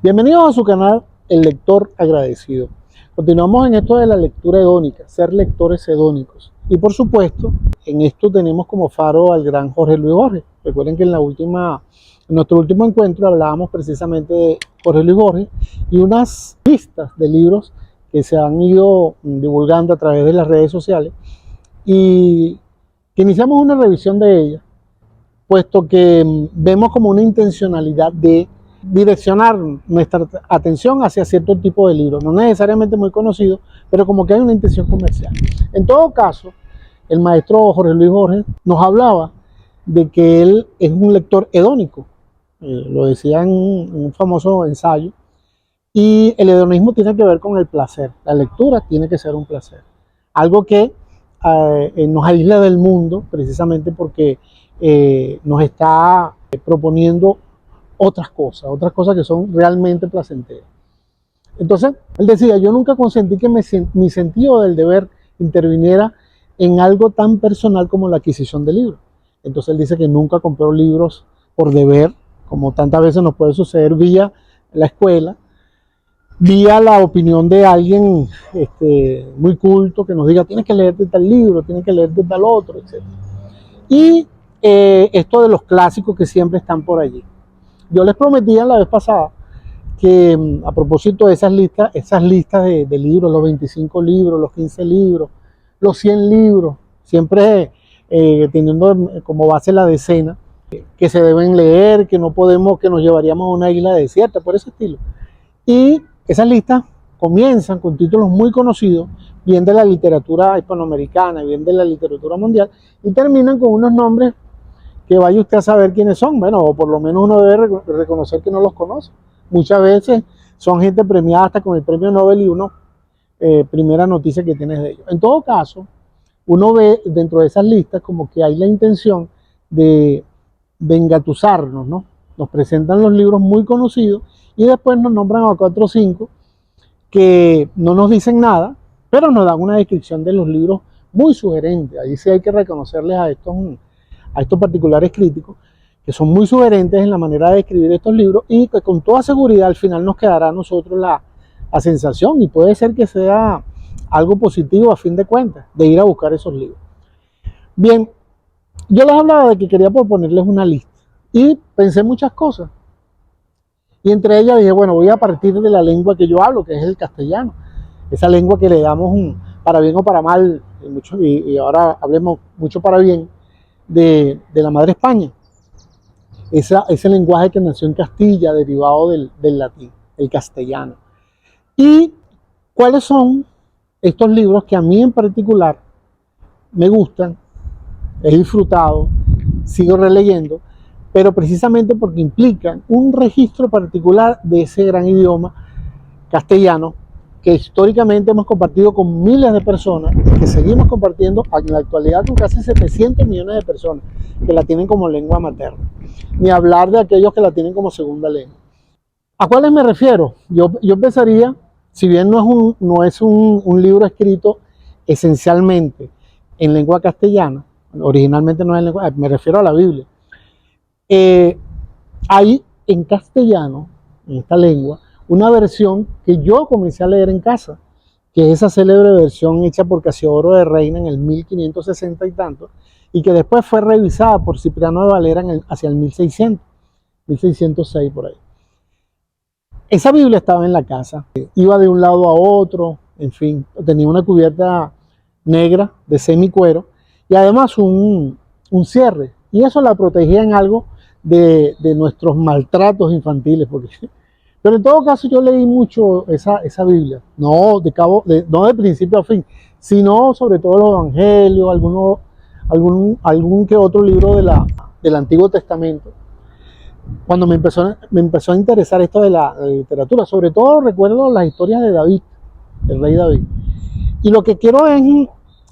Bienvenidos a su canal El Lector Agradecido. Continuamos en esto de la lectura hedónica, ser lectores hedónicos. Y por supuesto, en esto tenemos como faro al gran Jorge Luis Borges. Recuerden que en nuestro último encuentro hablábamos precisamente de Jorge Luis Borges y unas listas de libros que se han ido divulgando a través de las redes sociales y que iniciamos una revisión de ellas, puesto que vemos como una intencionalidad de direccionar nuestra atención hacia cierto tipo de libros, no necesariamente muy conocidos, pero como que hay una intención comercial. En todo caso, el maestro Jorge Luis Borges nos hablaba de que él es un lector hedónico, lo decía en un famoso ensayo, y el hedonismo tiene que ver con el placer, la lectura tiene que ser un placer, algo que nos aísla del mundo precisamente porque nos está proponiendo otras cosas que son realmente placenteras. Entonces, él decía, yo nunca consentí que mi sentido del deber interviniera en algo tan personal como la adquisición de libros. Entonces él dice que nunca compró libros por deber, como tantas veces nos puede suceder vía la escuela, vía la opinión de alguien muy culto que nos diga, tienes que leerte tal libro, tienes que leerte tal otro, etc. Y esto de los clásicos que siempre están por allí. Yo les prometía la vez pasada que a propósito de esas listas de libros, los 25 libros, los 15 libros, los 100 libros, siempre teniendo como base la decena, que se deben leer, que no podemos, que nos llevaríamos a una isla desierta, por ese estilo. Y esas listas comienzan con títulos muy conocidos, bien de la literatura hispanoamericana, bien de la literatura mundial, y terminan con unos nombres que vaya usted a saber quiénes son, bueno, o por lo menos uno debe reconocer que no los conoce. Muchas veces son gente premiada hasta con el premio Nobel y uno, primera noticia que tienes de ellos. En todo caso, uno ve dentro de esas listas como que hay la intención de engatusarnos, ¿no? Nos presentan los libros muy conocidos y después nos nombran a 4 o 5 que no nos dicen nada, pero nos dan una descripción de los libros muy sugerente. Ahí sí hay que reconocerles a estos particulares críticos, que son muy sugerentes en la manera de escribir estos libros y que con toda seguridad al final nos quedará a nosotros la sensación, y puede ser que sea algo positivo a fin de cuentas, de ir a buscar esos libros. Bien, yo les hablaba de que quería proponerles una lista y pensé muchas cosas. Y entre ellas dije, bueno, voy a partir de la lengua que yo hablo, que es el castellano. Esa lengua que le damos para bien o para mal, y ahora hablemos mucho para bien, de la madre España. Ese lenguaje que nació en Castilla, derivado del latín, el castellano. ¿Y cuáles son estos libros que a mí en particular me gustan, he disfrutado, sigo releyendo, pero precisamente porque implican un registro particular de ese gran idioma castellano que históricamente hemos compartido con miles de personas, que seguimos compartiendo en la actualidad con casi 700 millones de personas que la tienen como lengua materna, ni hablar de aquellos que la tienen como segunda lengua. ¿A cuáles me refiero? Yo pensaría, si bien no es un libro escrito esencialmente en lengua castellana, originalmente no es en lengua, me refiero a la Biblia, hay en castellano, en esta lengua, una versión que yo comencé a leer en casa, que es esa célebre versión hecha por Casiodoro de Reina en el 1560 y tanto, y que después fue revisada por Cipriano de Valera hacia el 1606 por ahí. Esa Biblia estaba en la casa, iba de un lado a otro, en fin, tenía una cubierta negra de semicuero y además un cierre, y eso la protegía en algo de nuestros maltratos infantiles, pero en todo caso yo leí mucho esa Biblia, no de principio a fin, sino sobre todo los evangelios, algún que otro libro del Antiguo Testamento. Cuando me empezó a interesar esto de la literatura, sobre todo recuerdo las historias de David, del rey David. Y lo que quiero es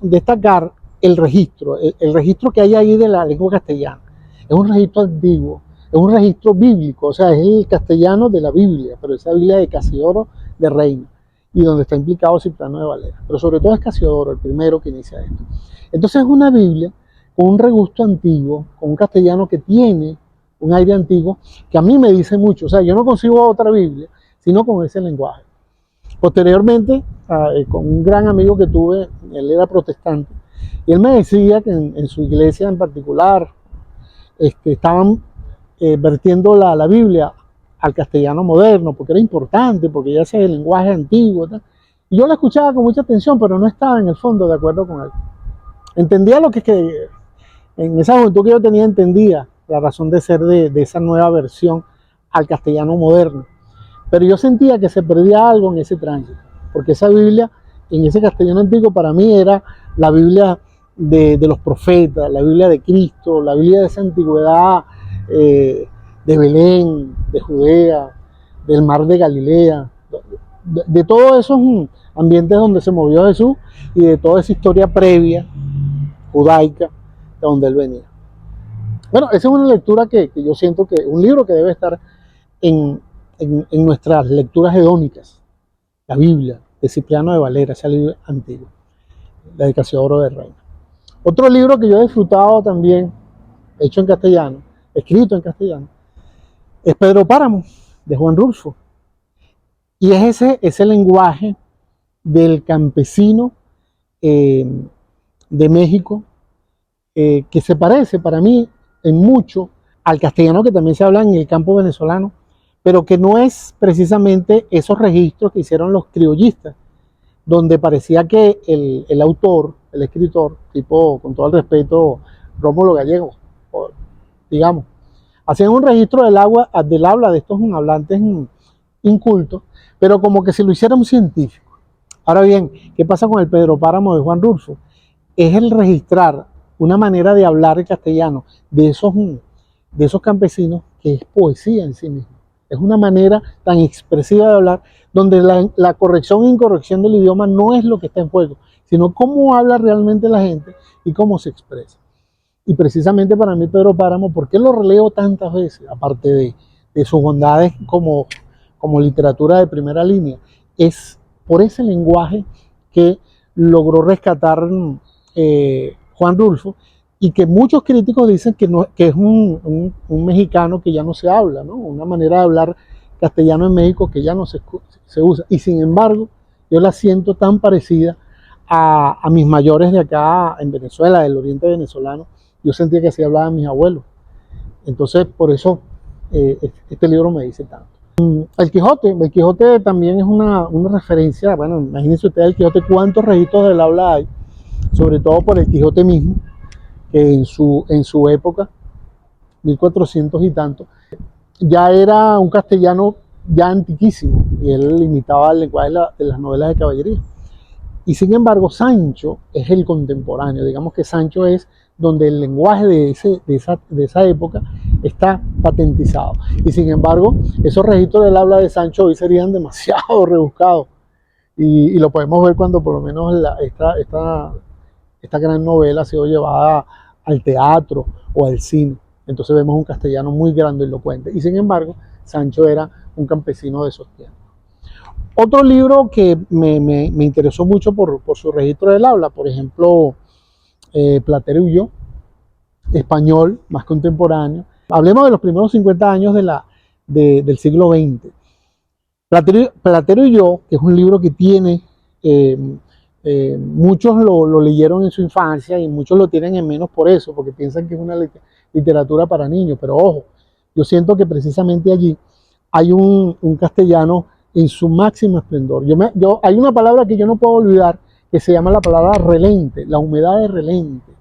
destacar el registro que hay ahí de la lengua castellana. Es un registro antiguo, es un registro bíblico, o sea, es el castellano de la Biblia, pero esa Biblia de Casiodoro de Reina, y donde está implicado Cipriano de Valera. Pero sobre todo es Casiodoro el primero que inicia esto. Entonces es una Biblia con un regusto antiguo, con un castellano que tiene un aire antiguo, que a mí me dice mucho. O sea, yo no consigo otra Biblia sino con ese lenguaje. Posteriormente, con un gran amigo que tuve, él era protestante, y él me decía que en su iglesia en particular estaban vertiendo la Biblia al castellano moderno, porque era importante, porque ya ese es el lenguaje antiguo. ¿Tal? Y yo la escuchaba con mucha atención, pero no estaba en el fondo de acuerdo con él. Entendía lo que en esa juventud que yo tenía, entendía la razón de ser de esa nueva versión al castellano moderno. Pero yo sentía que se perdía algo en ese tránsito, porque esa Biblia, en ese castellano antiguo, para mí era la Biblia de los profetas, la Biblia de Cristo, la Biblia de esa antigüedad de Belén, de Judea, del mar de Galilea, de todos esos ambientes donde se movió Jesús y de toda esa historia previa, judaica, de donde él venía. Bueno, esa es una lectura que yo siento que, un libro que debe estar en nuestras lecturas hedónicas, la Biblia de Cipriano de Valera, ese libro antiguo, la de Casiodoro de Reina. Otro libro que yo he disfrutado también, hecho en castellano, escrito en castellano, es Pedro Páramo, de Juan Rulfo. Y es ese lenguaje del campesino de México, que se parece para mí en mucho al castellano que también se habla en el campo venezolano, pero que no es precisamente esos registros que hicieron los criollistas, donde parecía que el autor, el escritor, tipo, con todo el respeto, Rómulo Gallego, digamos, hacían un registro del habla de estos hablantes incultos, pero como que si lo hiciera un científico. Ahora bien, ¿qué pasa con el Pedro Páramo de Juan Rulfo? Es el registrar una manera de hablar el castellano de esos campesinos que es poesía en sí misma. Es una manera tan expresiva de hablar, donde la corrección e incorrección del idioma no es lo que está en juego, sino cómo habla realmente la gente y cómo se expresa. Y precisamente para mí Pedro Páramo, ¿por qué lo releo tantas veces? Aparte de sus bondades como literatura de primera línea, es por ese lenguaje que logró rescatar Juan Rulfo, y que muchos críticos dicen que es un mexicano que ya no se habla, ¿no? Una manera de hablar castellano en México que ya no se usa. Y sin embargo, yo la siento tan parecida a mis mayores de acá en Venezuela, del oriente venezolano. Yo sentía que así hablaban mis abuelos. Entonces, por eso este libro me dice tanto. El Quijote también es una referencia. Bueno, imagínense ustedes el Quijote, cuántos registros del habla hay, sobre todo por el Quijote mismo, que en su época, 1400 y tanto, ya era un castellano ya antiquísimo, y él imitaba el lenguaje de las novelas de caballería. Y sin embargo, Sancho es el contemporáneo. Digamos que Sancho es donde el lenguaje de esa época está patentizado. Y sin embargo, esos registros del habla de Sancho hoy serían demasiado rebuscados. Y lo podemos ver cuando por lo menos esta gran novela ha sido llevada al teatro o al cine. Entonces vemos un castellano muy grandilocuente. Y sin embargo, Sancho era un campesino de esos tiempos. Otro libro que me interesó mucho por su registro del habla, por ejemplo, Platero y yo, español, más contemporáneo. Hablemos de los primeros 50 años del siglo XX. Platero y yo, que es un libro que tiene, muchos lo leyeron en su infancia y muchos lo tienen en menos por eso, porque piensan que es una literatura para niños, pero ojo, yo siento que precisamente allí hay un castellano en su máximo esplendor. Hay una palabra que yo no puedo olvidar, que se llama la palabra relente, la humedad de relente.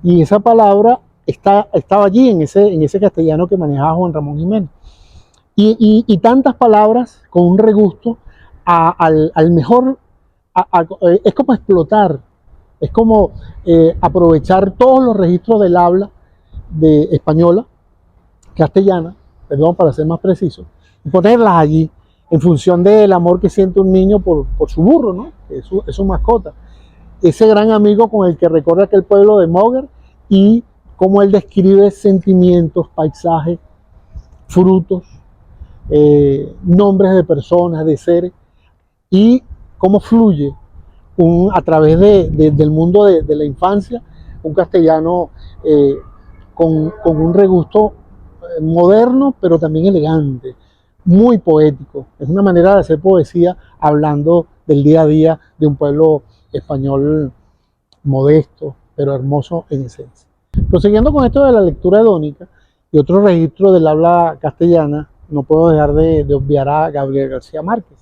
Y esa palabra estaba allí en ese castellano que manejaba Juan Ramón Jiménez. Y tantas palabras con un regusto al mejor, es como explotar, es como aprovechar todos los registros del habla de española, castellana, perdón, para ser más preciso, y ponerlas allí en función del amor que siente un niño por su burro, ¿no? Es su mascota. Ese gran amigo con el que recorre aquel pueblo de Moguer, y cómo él describe sentimientos, paisajes, frutos, nombres de personas, de seres, y cómo fluye a través del mundo de la infancia, un castellano con un regusto moderno, pero también elegante, muy poético. Es una manera de hacer poesía hablando del día a día de un pueblo español modesto, pero hermoso en esencia. Prosiguiendo con esto de la lectura hedónica y otro registro del habla castellana, no puedo dejar de obviar a Gabriel García Márquez.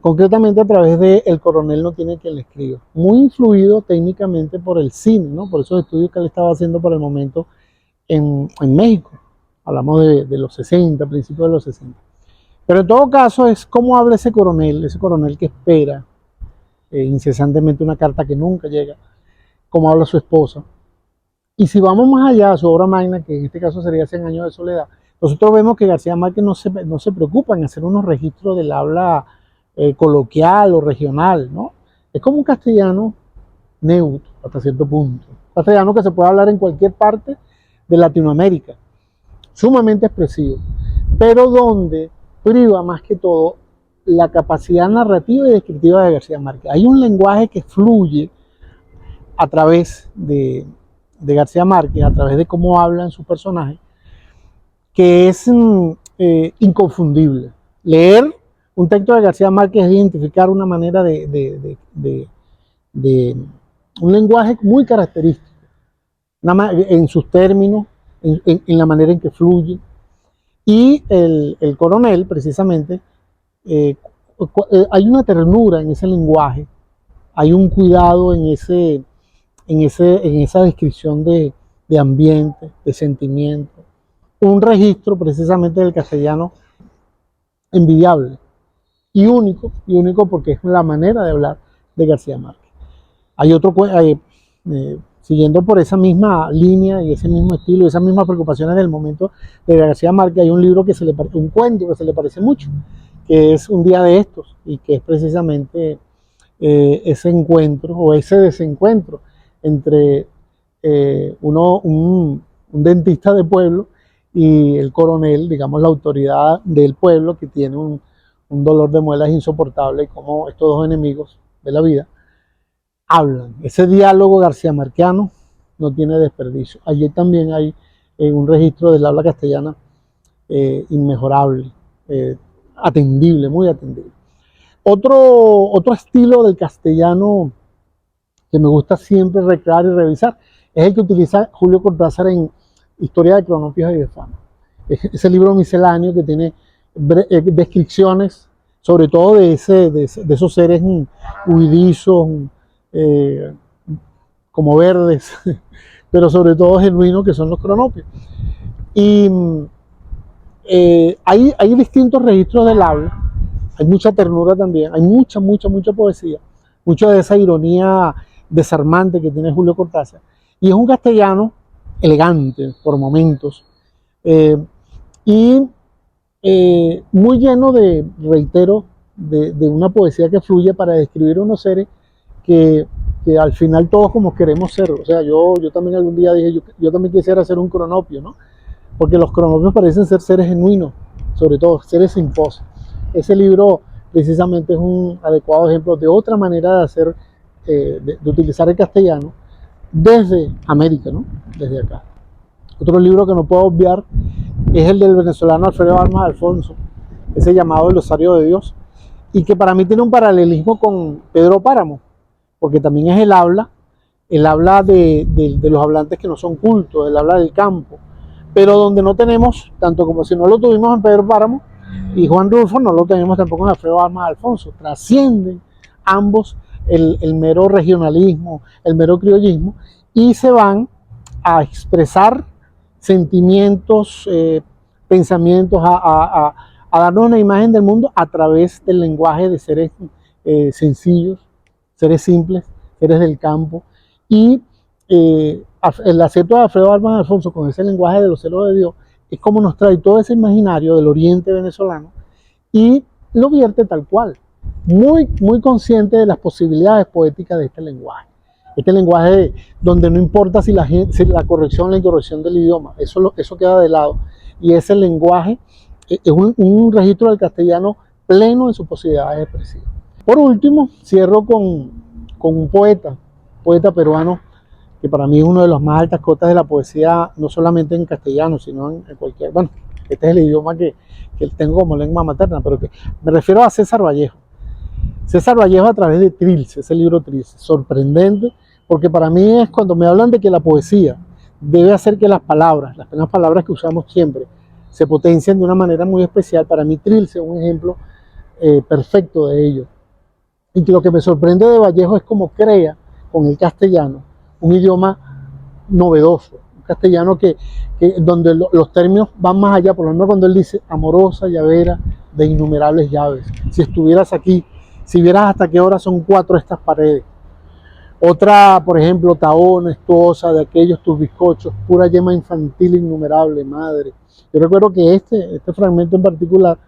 Concretamente a través de El coronel no tiene quien le escriba, muy influido técnicamente por el cine, ¿no? Por esos estudios que él estaba haciendo por el momento en México. Hablamos de los 60, principios de los 60. Pero en todo caso es cómo habla ese coronel que espera incesantemente una carta que nunca llega, cómo habla su esposa. Y si vamos más allá, su obra magna, que en este caso sería 100 años de soledad, nosotros vemos que García Márquez no se preocupa en hacer unos registros del habla coloquial o regional, ¿no? Es como un castellano neutro hasta cierto punto. Un castellano que se puede hablar en cualquier parte de Latinoamérica, sumamente expresivo, pero donde priva más que todo la capacidad narrativa y descriptiva de García Márquez. Hay un lenguaje que fluye a través de García Márquez, a través de cómo hablan sus personajes, que es inconfundible. Leer un texto de García Márquez es identificar una manera de un lenguaje muy característico, en sus términos, en la manera en que fluye. Y el coronel, precisamente, hay una ternura en ese lenguaje, hay un cuidado en esa descripción de ambiente, de sentimiento, un registro precisamente del castellano envidiable y único porque es la manera de hablar de García Márquez. Hay otro, siguiendo por esa misma línea y ese mismo estilo, esas mismas preocupaciones del momento de García Márquez, hay un libro que se le parece, un cuento que se le parece mucho, que es Un día de estos, y que es precisamente ese encuentro o ese desencuentro entre un dentista de pueblo y el coronel, digamos la autoridad del pueblo, que tiene un dolor de muelas insoportable, y cómo estos dos enemigos de la vida hablan. Ese diálogo garciamarquiano no tiene desperdicio. Allí también hay un registro del habla castellana inmejorable, atendible, muy atendible. Otro estilo del castellano que me gusta siempre recrear y revisar es el que utiliza Julio Cortázar en Historia de Cronopios y de Fama. Ese libro misceláneo que tiene descripciones, sobre todo de esos seres huidizos, como verdes, pero sobre todo genuinos, que son los cronopios. Y hay distintos registros del habla, hay mucha ternura también, hay mucha poesía, mucha de esa ironía desarmante que tiene Julio Cortázar. Y es un castellano elegante por momentos, y muy lleno de, reitero, de una poesía que fluye para describir unos seres que al final todos como queremos ser. O sea, yo también algún día dije, yo también quisiera ser un cronopio, ¿no? Porque los cronopios parecen ser seres genuinos, sobre todo seres sin pose. Ese libro precisamente es un adecuado ejemplo de otra manera de hacer, de utilizar el castellano desde América, ¿no? Desde acá. Otro libro que no puedo obviar es el del venezolano Alfredo Almas Alfonso, ese llamado El Osario de Dios, y que para mí tiene un paralelismo con Pedro Páramo, porque también es el habla de los hablantes que no son cultos, el habla del campo, pero donde no tenemos, tanto como si no lo tuvimos en Pedro Páramo y Juan Rulfo, no lo tenemos tampoco en Alfredo Almas Alfonso. Trascienden ambos el mero regionalismo, el mero criollismo, y se van a expresar sentimientos, pensamientos, a darnos una imagen del mundo a través del lenguaje de seres sencillos, seres simples, seres del campo. Y el acepto de Alfredo Almas Alfonso con ese lenguaje de los celos de Dios es como nos trae todo ese imaginario del oriente venezolano y lo vierte tal cual, muy consciente de las posibilidades poéticas de este lenguaje. Este lenguaje donde no importa si la corrección o la incorrección del idioma, eso queda de lado. Y ese lenguaje es un registro del castellano pleno en sus posibilidades expresivas. Por último, cierro con un poeta peruano, que para mí es uno de los más altas cotas de la poesía, no solamente en castellano, sino en cualquier, bueno, este es el idioma que tengo como lengua materna, pero que me refiero a César Vallejo. César Vallejo a través de Trilce, ese libro Trilce, sorprendente, porque para mí es cuando me hablan de que la poesía debe hacer que las mismas palabras que usamos siempre, se potencien de una manera muy especial. Para mí Trilce es un ejemplo perfecto de ello. Y que lo que me sorprende de Vallejo es cómo crea con el castellano un idioma novedoso, un castellano donde los términos van más allá. Por lo menos cuando él dice amorosa llavera de innumerables llaves, si estuvieras aquí, si vieras hasta qué hora son 4 estas paredes. Otra, por ejemplo, tahona, estuosa, de aquellos tus bizcochos, pura yema infantil innumerable, madre. Yo recuerdo que este fragmento en particular,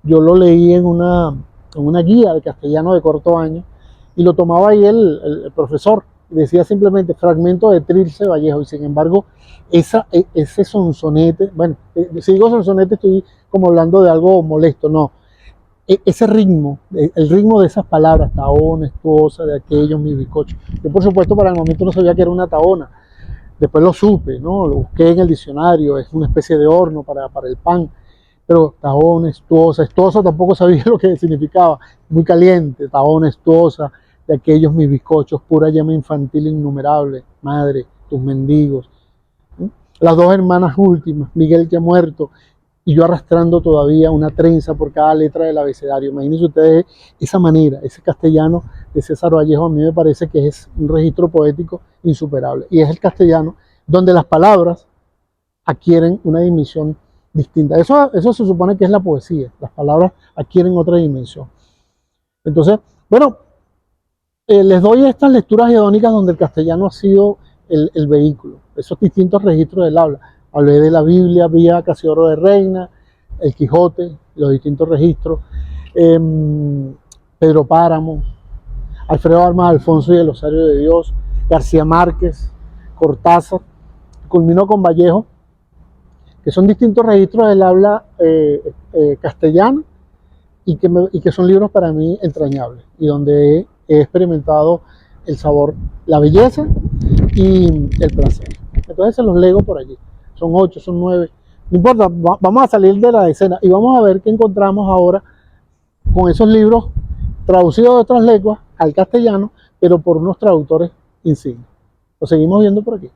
yo lo leí en una guía de castellano de corto año, y lo tomaba ahí el profesor, y decía simplemente fragmento de Trilce Vallejo, y sin embargo, ese sonsonete, bueno, si digo sonsonete estoy como hablando de algo molesto, no, ese ritmo, el ritmo de esas palabras, tahona, estuosa, de aquellos, mis bizcochos. Yo, por supuesto, para el momento no sabía que era una tahona. Después lo supe, ¿no? Lo busqué en el diccionario, es una especie de horno para el pan. Pero tahona, estuosa tampoco sabía lo que significaba. Muy caliente, tahona, estuosa, de aquellos, mis bizcochos, pura llama infantil innumerable, madre, tus mendigos. Las 2 hermanas últimas, Miguel que ha muerto, y yo arrastrando todavía una trenza por cada letra del abecedario. Imagínense ustedes esa manera, ese castellano de César Vallejo. A mí me parece que es un registro poético insuperable. Y es el castellano donde las palabras adquieren una dimensión distinta. Eso se supone que es la poesía. Las palabras adquieren otra dimensión. Entonces, bueno, les doy estas lecturas hedónicas donde el castellano ha sido el vehículo, esos distintos registros del habla. Hablé de la Biblia vía Casiodoro de Reina, el Quijote, los distintos registros, Pedro Páramo, Alfredo Armas Alfonso y el Osario de Dios, García Márquez, Cortázar, culminó con Vallejo, que son distintos registros del habla castellano y que son libros para mí entrañables y donde he experimentado el sabor, la belleza y el placer. Entonces se los lego por allí. Son 8, son 9, no importa, vamos a salir de la decena y vamos a ver qué encontramos ahora con esos libros traducidos de otras lenguas al castellano, pero por unos traductores insignes. Lo seguimos viendo por aquí.